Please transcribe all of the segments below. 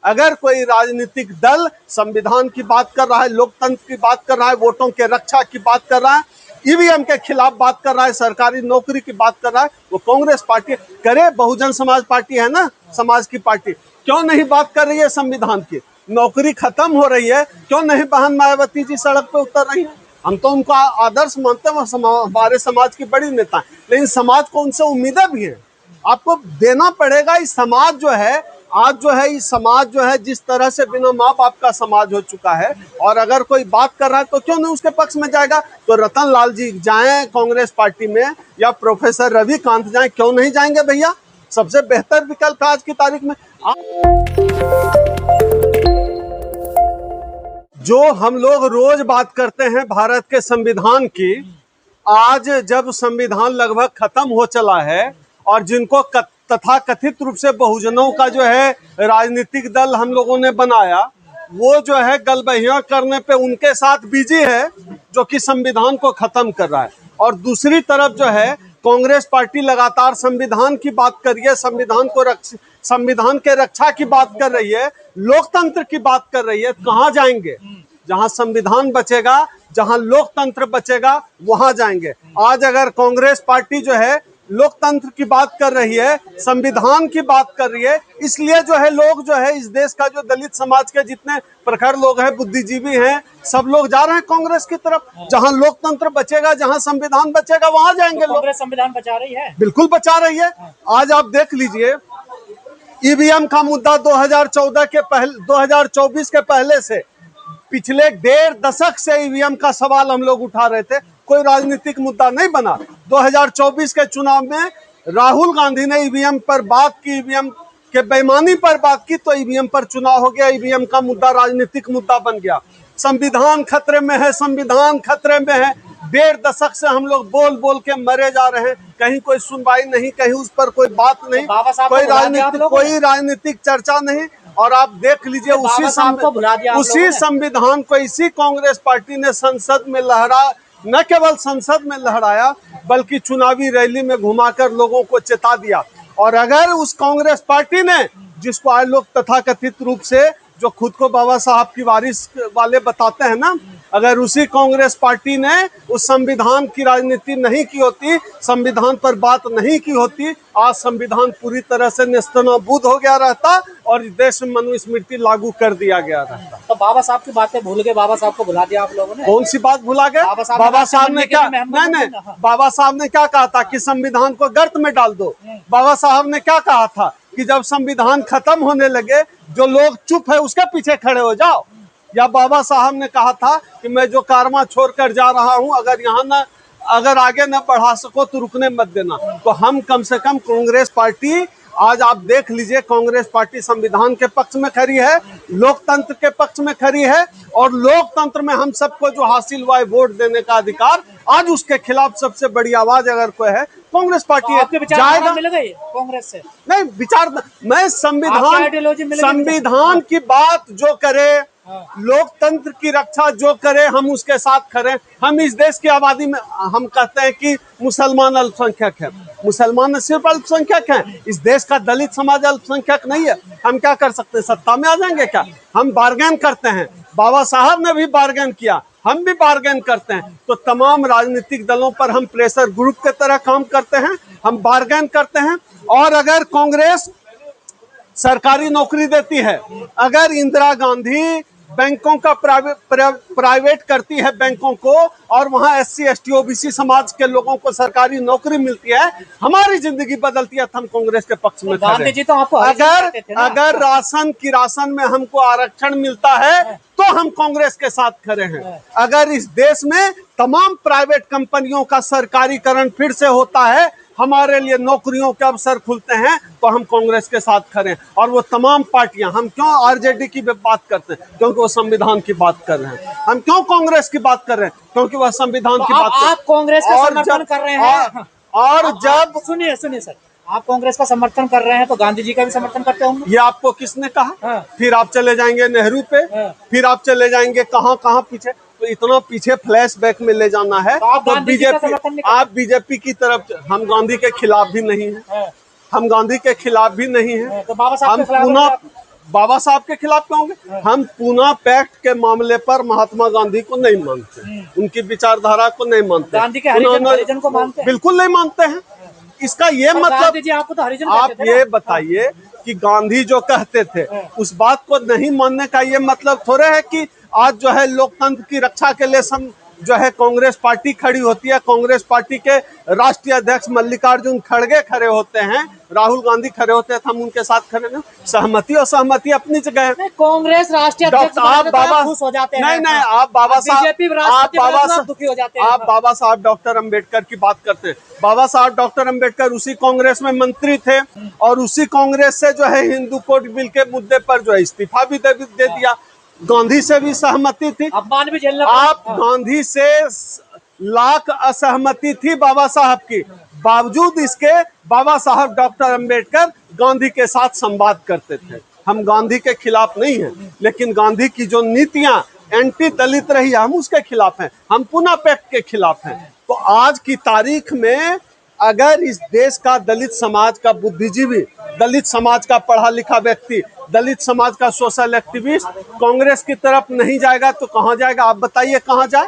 अगर कोई राजनीतिक दल संविधान की बात कर रहा है, लोकतंत्र की बात कर रहा है, वोटों के रक्षा की बात कर रहा है, ईवीएम के खिलाफ बात कर रहा है, सरकारी नौकरी की बात कर रहा है, वो कांग्रेस पार्टी करे। बहुजन समाज पार्टी है ना, समाज की पार्टी, क्यों नहीं बात कर रही है संविधान की? नौकरी खत्म हो रही है, क्यों नहीं बहन मायावती जी सड़क पे उतर रही है? हम तो उनको आदर्श मानते हैं, हमारे समाज की बड़ी नेता है, लेकिन समाज को उनसे उम्मीदें भी हैं। आपको देना पड़ेगा। इस समाज जो है आज जो है, इस समाज जो है जिस तरह से बिना माँ बाप का समाज हो चुका है, और अगर कोई बात कर रहा है तो क्यों नहीं उसके पक्ष में जाएगा? तो रतन लाल जी जाएं कांग्रेस पार्टी में, या प्रोफेसर रविकांत जाएं, क्यों नहीं जाएंगे भैया? सबसे बेहतर विकल्प है आज की तारीख में। जो हम लोग रोज बात करते हैं भारत के संविधान की, आज जब संविधान लगभग खत्म हो चला है और जिनको तथा कथित रूप से बहुजनों का जो है राजनीतिक दल हम लोगों ने बनाया, वो जो है गलबहियां करने पे उनके साथ बिजी है, जो कि संविधान को खत्म कर रहा है। और दूसरी तरफ जो है कांग्रेस पार्टी लगातार संविधान की बात कर रही है, संविधान के रक्षा की बात कर रही है, लोकतंत्र की बात कर रही है। कहाँ जाएंगे? जहां संविधान बचेगा, जहां लोकतंत्र बचेगा, वहां जाएंगे। आज अगर कांग्रेस पार्टी जो है लोकतंत्र की बात कर रही है, संविधान की बात कर रही है, इसलिए जो है लोग जो है इस देश का जो दलित समाज के जितने प्रखर लोग हैं, बुद्धिजीवी हैं, सब लोग जा रहे हैं कांग्रेस की तरफ। जहां लोकतंत्र बचेगा, जहां संविधान बचेगा, वहां जाएंगे लोग। कांग्रेस संविधान बचा रही है, बिल्कुल बचा रही है। आज आप देख लीजिए, ईवीएम का मुद्दा 2024 के पहले से, पिछले 1.5 दशक से ईवीएम का सवाल हम लोग उठा रहे थे, कोई राजनीतिक मुद्दा नहीं बना। 2024 के चुनाव में राहुल गांधी ने ईवीएम पर बात की, ईवीएम के बेईमानी पर बात की, तो ईवीएम पर चुनाव हो गया, ईवीएम का मुद्दा राजनीतिक मुद्दा बन गया। संविधान खतरे में है, संविधान खतरे में है। 1.5 दशक से हम लोग बोल बोल के मरे जा रहे हैं, कहीं कोई सुनवाई नहीं, कहीं उस पर कोई बात नहीं, कोई राजनीतिक चर्चा नहीं। और आप देख लीजिए उसी संविधान को इसी कांग्रेस पार्टी ने संसद में न केवल संसद में लहराया, बल्कि चुनावी रैली में घुमाकर लोगों को चेता दिया। और अगर उस कांग्रेस पार्टी ने, जिसको आज लोग तथाकथित रूप से जो खुद को बाबा साहब की वारिस वाले बताते हैं ना, अगर उसी कांग्रेस पार्टी ने उस संविधान की राजनीति नहीं की होती, संविधान पर बात नहीं की होती, आज संविधान पूरी तरह से नेस्तनाबूद हो गया रहता और देश में मनुस्मृति लागू कर दिया गया रहता। तो बाबा साहब की बातें भूल गए, बाबा साहब को भुला दिया आप लोगों ने। कौन सी बात भुला गए? बाबा साहब ने क्या, नहीं, बाबा साहब ने क्या कहा था कि संविधान को गर्त में डाल दो। बाबा साहब ने क्या कहा था कि जब संविधान खत्म होने लगे, जो लोग चुप है उसके पीछे खड़े हो जाओ। या बाबा साहब ने कहा था कि मैं जो कारवां छोड़कर जा रहा हूं, अगर आगे न बढ़ा सको तो रुकने मत देना। तो हम कम से कम कांग्रेस पार्टी, आज आप देख लीजिए, कांग्रेस पार्टी संविधान के पक्ष में खड़ी है, लोकतंत्र के पक्ष में खड़ी है, और लोकतंत्र में हम सबको जो हासिल हुआ है वोट देने का अधिकार, आज उसके खिलाफ सबसे बड़ी आवाज अगर कोई है कांग्रेस पार्टी है। जाएगा मिल गई कांग्रेस से? नहीं, विचार मैं संविधान की बात जो करे, लोकतंत्र की रक्षा जो करे, हम उसके साथ खड़े। हम इस देश की आबादी में, हम कहते हैं कि मुसलमान अल्पसंख्यक है, मुसलमान सिर्फ अल्पसंख्यक हैं, इस देश का दलित समाज अल्पसंख्यक नहीं है। हम क्या कर सकते हैं? सत्ता में आ जाएंगे क्या? हम बार्गेन करते हैं, बाबा साहब ने भी बार्गेन किया, हम भी बार्गेन करते हैं। तो तमाम राजनीतिक दलों पर हम प्रेशर ग्रुप की तरह काम करते हैं, हम बार्गेन करते हैं। और अगर कांग्रेस सरकारी नौकरी देती है, अगर इंदिरा गांधी बैंकों का प्राइवेट करती है बैंकों को, और वहां SC ST OBC समाज के लोगों को सरकारी नौकरी मिलती है, हमारी जिंदगी बदलती है, हम कांग्रेस के पक्ष में खड़े। जी तो आपको अगर राशन में हमको आरक्षण मिलता है तो हम कांग्रेस के साथ खड़े हैं। अगर इस देश में तमाम प्राइवेट कंपनियों का सरकारीकरण फिर से होता है, हमारे लिए नौकरियों के अवसर खुलते हैं, तो हम कांग्रेस के साथ खड़े हैं। और वो तमाम पार्टियां, हम क्यों RJD की बात करते हैं? क्योंकि वो संविधान की बात कर रहे हैं। हम क्यों कांग्रेस की बात कर रहे हैं? क्योंकि वह संविधान की बात कर रहे हैं। आप कांग्रेस का समर्थन कर रहे हैं, और जब सुनिए सर, आप कांग्रेस का समर्थन कर रहे हैं तो गांधी जी का भी समर्थन करते होंगे। ये आपको किसने कहा? फिर आप चले जाएंगे नेहरू पे, फिर आप चले जाएंगे कहाँ पीछे। तो इतना पीछे फ्लैशबैक में ले जाना है तो बीजेपी, आप बीजेपी की तरफ। हम गांधी के खिलाफ भी नहीं है, हम गांधी के खिलाफ भी नहीं है। तो बाबा साहब हम पुनः बाबा साहब के खिलाफ क्यों होंगे? हम पूना पैक्ट के मामले पर महात्मा गांधी को नहीं मानते, उनकी विचारधारा को नहीं मानते, गांधी के हरिजन को मानते हैं? बिल्कुल नहीं मानते हैं। इसका ये मतलब गांधी जी आपको तो हरिजन आप कहते थे ये ना? बताइए कि गांधी जो कहते थे उस बात को नहीं मानने का ये मतलब थोड़े है कि आज जो है लोकतंत्र की रक्षा के लिए जो है कांग्रेस पार्टी खड़ी होती है, कांग्रेस पार्टी के राष्ट्रीय अध्यक्ष मल्लिकार्जुन खड़गे खड़े होते हैं, राहुल गांधी खड़े होते हैं, हम उनके साथ खड़े नहीं। सहमति और सहमति अपनी जगह है। कांग्रेस राष्ट्रीय अध्यक्ष आप बाबा खुश हो जाते हैं। नहीं आप बाबा साहब दुखी हो जाते हैं। आप बाबा साहब डॉक्टर अंबेडकर की बात करते हैं। बाबा साहब डॉक्टर अंबेडकर उसी कांग्रेस में मंत्री थे और उसी कांग्रेस से जो है हिंदू कोड बिल के मुद्दे पर जो है इस्तीफा भी दे दिया। गांधी से भी सहमति थी, अपमान भी झेलना। आप गांधी से लाख असहमति थी बाबा साहब की, बावजूद इसके बाबा साहब डॉक्टर अंबेडकर गांधी के साथ संवाद करते थे। हम गांधी के खिलाफ नहीं हैं, लेकिन गांधी की जो नीतियां एंटी दलित रही हम उसके खिलाफ हैं, हम पूना पैक्ट के खिलाफ हैं। तो आज की तारीख में अगर इस देश का दलित समाज का बुद्धिजीवी, दलित समाज का पढ़ा लिखा व्यक्ति, दलित समाज का सोशल एक्टिविस्ट कांग्रेस की तरफ नहीं जाएगा तो कहां जाएगा? आप बताइए कहां जाए?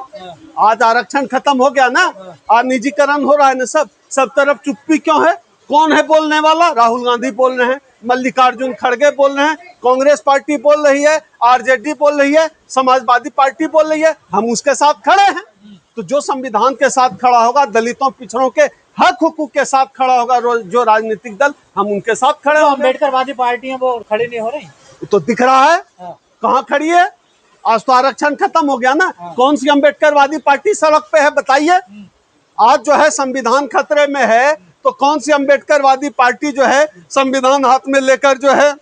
आज आरक्षण खत्म हो गया ना, आज निजीकरण हो रहा है ना, सब तरफ चुप्पी क्यों है? कौन है बोलने वाला? राहुल गांधी बोल रहे हैं, मल्लिकार्जुन खड़गे बोल रहे हैं, कांग्रेस पार्टी बोल रही है, आरजेडी बोल रही है, समाजवादी पार्टी बोल रही है, हम उसके साथ खड़े हैं। तो जो संविधान के साथ खड़ा होगा, दलितों पिछड़ों के हक हुकूक के साथ खड़ा होगा जो राजनीतिक दल, हम उनके साथ खड़े होंगे। अम्बेडकरवादी पार्टियां वो खड़ी नहीं हो रही, तो दिख रहा है कहाँ खड़ी है? आज तो आरक्षण खत्म हो गया ना, कौन सी अम्बेडकरवादी पार्टी सड़क पे है बताइए? आज जो है संविधान खतरे में है तो कौन सी अम्बेडकरवादी पार्टी जो है संविधान हाथ में लेकर जो है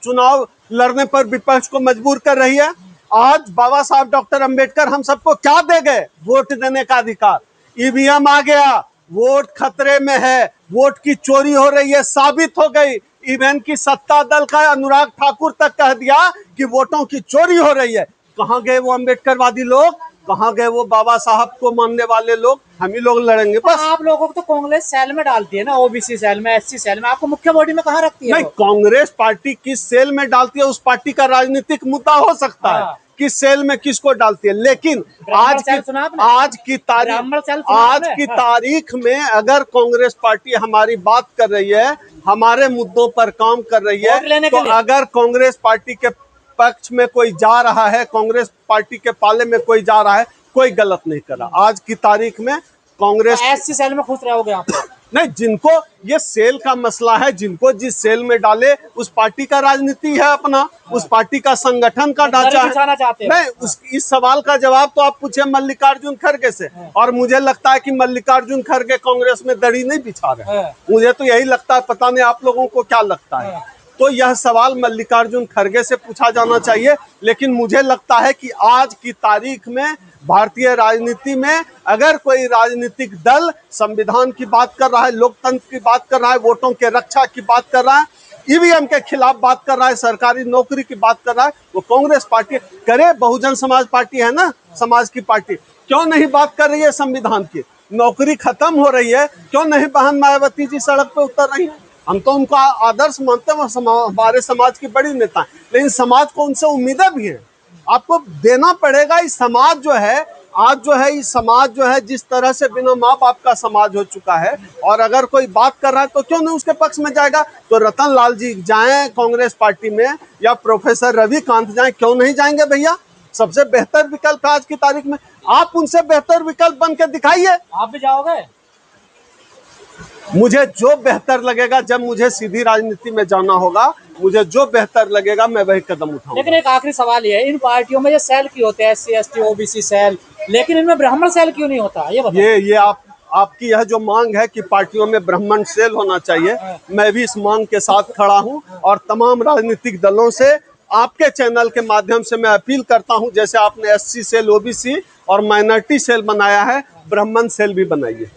चुनाव लड़ने पर विपक्ष को मजबूर कर रही है? आज बाबा साहब डॉक्टर अंबेडकर हम सबको क्या दे गए? वोट देने का अधिकार। ईवीएम आ गया, वोट खतरे में है, वोट की चोरी हो रही है, साबित हो गई। इवन की सत्ता दल का अनुराग ठाकुर तक कह दिया कि वोटों की चोरी हो रही है। कहां गए वो अम्बेडकरवादी लोग? कहां गए वो बाबा साहब को मानने वाले लोग? हम ही लोग लड़ेंगे बस। आप लोगों को तो कांग्रेस सेल में डालती है ना, ओबीसी सेल में, एससी सेल में, आपको मुख्य बॉडी में कहाँ रखती है? नहीं, कांग्रेस पार्टी किस सेल में डालती है उस पार्टी का राजनीतिक मुद्दा हो सकता है, किस सेल में किसको डालती है, लेकिन आज की तारीख में अगर कांग्रेस पार्टी हमारी बात कर रही है, हमारे मुद्दों पर काम कर रही है, तो अगर कांग्रेस पार्टी के पक्ष में कोई जा रहा है, कांग्रेस पार्टी के पाले में कोई जा रहा है, कोई गलत नहीं कर रहा। आज की तारीख में कांग्रेस एससी सेल में खुश रहोगे आप? नहीं, जिनको ये सेल का मसला है, जिनको जिस सेल में डाले उस पार्टी का राजनीति है अपना, उस पार्टी का संगठन का ढांचा है। नहीं, इस सवाल का जवाब तो आप पूछे मल्लिकार्जुन खड़गे से, और मुझे लगता है कि मल्लिकार्जुन खड़गे कांग्रेस में दड़ी नहीं बिछा रहे। मुझे तो यही लगता है, पता नहीं आप लोगों को क्या लगता है। तो यह सवाल मल्लिकार्जुन खड़गे से पूछा जाना चाहिए, लेकिन मुझे लगता है कि आज की तारीख में भारतीय राजनीति में अगर कोई राजनीतिक दल संविधान की बात कर रहा है, लोकतंत्र की बात कर रहा है, वोटों के रक्षा की बात कर रहा है, ईवीएम के खिलाफ बात कर रहा है, सरकारी नौकरी की बात कर रहा है, वो कांग्रेस पार्टी करे। बहुजन समाज पार्टी है ना, समाज की पार्टी, क्यों नहीं बात कर रही है संविधान की? नौकरी खत्म हो रही है, क्यों नहीं बहन मायावती जी सड़क पे उतर रही है? हम तो उनका आदर्श मानते हैं, हमारे समाज की बड़ी नेता है, लेकिन समाज को उनसे उम्मीदें भी हैं। आपको देना पड़ेगा। इस समाज जो है आज जो है, इस समाज जो है जिस तरह से बिना माँ बाप का समाज हो चुका है, और अगर कोई बात कर रहा है तो क्यों नहीं उसके पक्ष में जाएगा? तो रतन लाल जी जाएं कांग्रेस पार्टी में, या प्रोफेसर रविकांत जाएं, क्यों नहीं जाएंगे भैया? सबसे बेहतर विकल्प आज की तारीख में, आप उनसे बेहतर विकल्प बन के दिखाइए। आप भी जाओगे? मुझे जो बेहतर लगेगा, जब मुझे सीधी राजनीति में जाना होगा, मुझे जो बेहतर लगेगा मैं वही कदम उठाऊंगा। लेकिन एक आखिरी सवाल ये है, इन पार्टियों में ये सेल क्यों होते हैं, एससी एसटी ओबीसी सेल, लेकिन इनमें ब्राह्मण सेल क्यों नहीं होता? ये बताइए। ये आपकी यह जो मांग है कि पार्टियों में ब्राह्मण सेल होना चाहिए, मैं भी इस मांग के साथ खड़ा हूं, और तमाम राजनीतिक दलों से आपके चैनल के माध्यम से मैं अपील करता हूं, जैसे आपने एससी सेल, ओबीसी और माइनॉरिटी सेल बनाया है, ब्राह्मण सेल भी बनाइए।